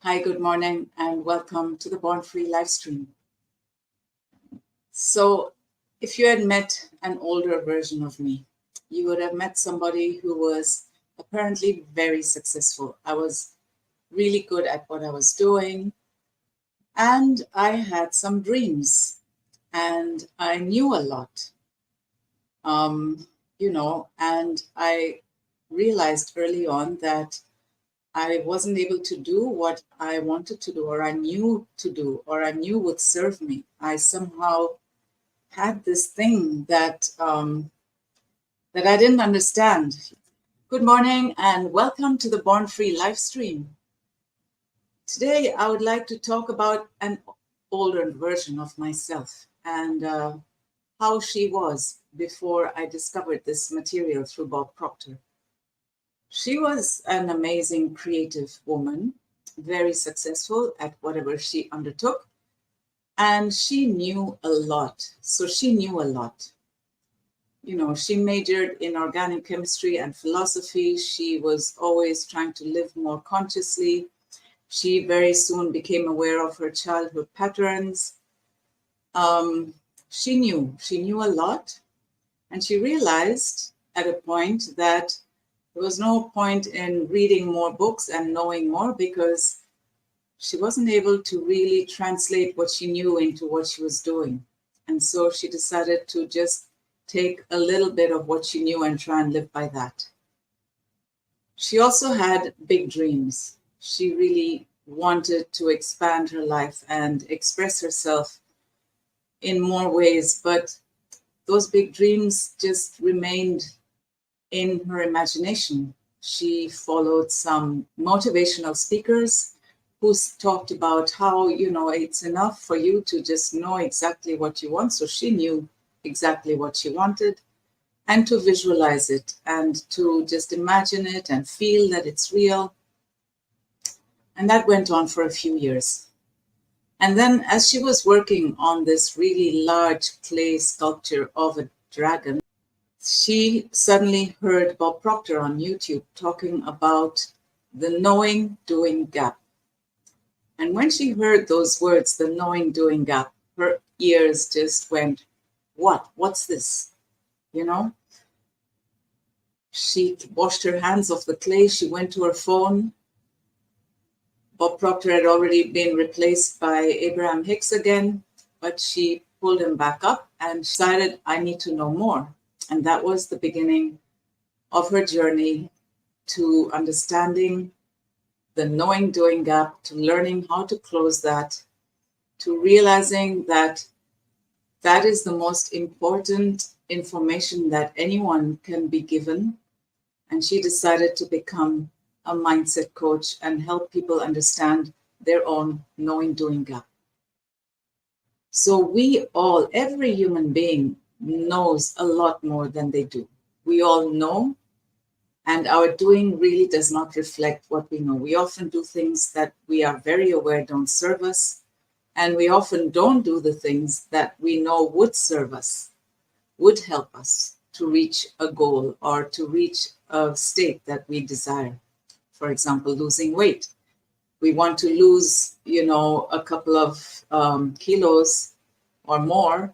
Hi, good morning, and welcome to the Born Free live stream. So, if you had met an older version of me, you would have met somebody who was apparently very successful. I was really good at what I was doing, and I had some dreams, and I knew a lot. And I realized early on that I wasn't able to do what I wanted to do, or I knew to do, or I knew would serve me. I somehow had this thing that I didn't understand. Good morning, and welcome to the Born Free live stream. Today, I would like to talk about an older version of myself and how she was before I discovered this material through Bob Proctor. She was an amazing creative woman, very successful at whatever she undertook, and she knew a lot. So she knew a lot. She majored in organic chemistry and philosophy. She was always trying to live more consciously. She very soon became aware of her childhood patterns. She knew a lot, and she realized at a point that there was no point in reading more books and knowing more because she wasn't able to really translate what she knew into what she was doing. And so she decided to just take a little bit of what she knew and try and live by that. She also had big dreams. She really wanted to expand her life and express herself in more ways, but those big dreams just remained in her imagination. She followed some motivational speakers who talked about how, it's enough for you to just know exactly what you want. So she knew exactly what she wanted, and to visualize it and to just imagine it and feel that it's real. And that went on for a few years. And then as she was working on this really large clay sculpture of a dragon, she suddenly heard Bob Proctor on YouTube talking about the knowing doing gap. And when she heard those words, the knowing doing gap, her ears just went, what's this? She washed her hands off the clay. She went to her phone. Bob Proctor had already been replaced by Abraham Hicks again, but she pulled him back up and decided, I need to know more. And that was the beginning of her journey to understanding the knowing doing gap, to learning how to close that, to realizing that that is the most important information that anyone can be given. And she decided to become a mindset coach and help people understand their own knowing doing gap. So we all, every human being knows a lot more than they do. We all know, and our doing really does not reflect what we know. We often do things that we are very aware don't serve us, and we often don't do the things that we know would serve us, would help us to reach a goal or to reach a state that we desire. For example, losing weight. We want to lose, a couple of kilos or more.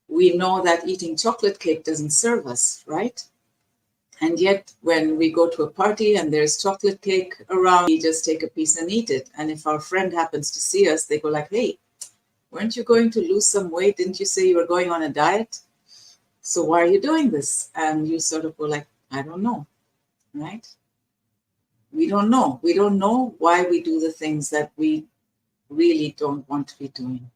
We know that eating chocolate cake doesn't serve us, right? And yet, when we go to a party and there's chocolate cake around, we just take a piece and eat it. And if our friend happens to see us, they go like, hey, weren't you going to lose some weight? Didn't you say you were going on a diet? So why are you doing this? And you sort of go like, I don't know, right? We don't know. We don't know why we do the things that we really don't want to be doing.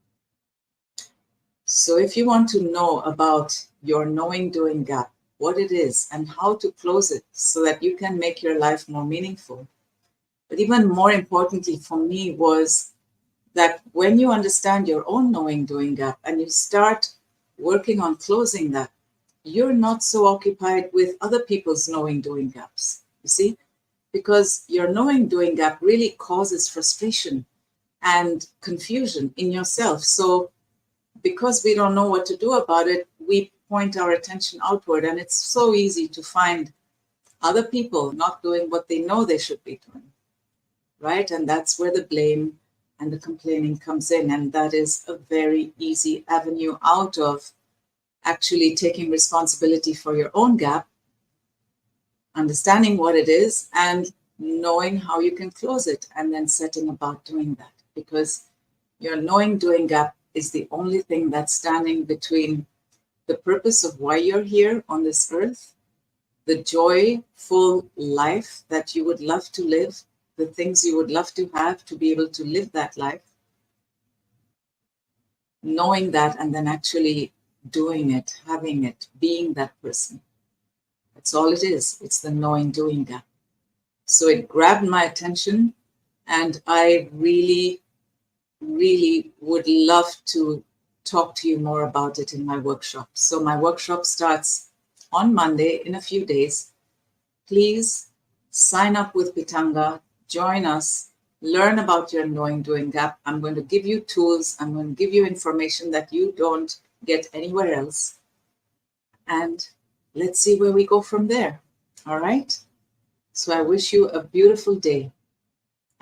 So if you want to know about your knowing doing gap, what it is and how to close it so that you can make your life more meaningful. But even more importantly for me was that when you understand your own knowing doing gap and you start working on closing that, you're not so occupied with other people's knowing doing gaps, you see? Because your knowing doing gap really causes frustration and confusion in yourself. So because we don't know what to do about it, we point our attention outward, and it's so easy to find other people not doing what they know they should be doing. right? And that's where the blame and the complaining comes in. And that is a very easy avenue out of actually taking responsibility for your own gap, understanding what it is, and knowing how you can close it, and then setting about doing that. Because your knowing doing gap is the only thing that's standing between the purpose of why you're here on this earth, the joyful life that you would love to live, the things you would love to have to be able to live that life, knowing that, and then actually doing it, having it, being that person. That's all it is. It's the knowing doing gap. So it grabbed my attention, and I really, really would love to talk to you more about it in my workshop. So my workshop starts on Monday in a few days. Please sign up with Pitanga, join us, learn about your knowing doing gap. I'm going to give you tools. I'm going to give you information that you don't get anywhere else. And let's see where we go from there. All right. So I wish you a beautiful day.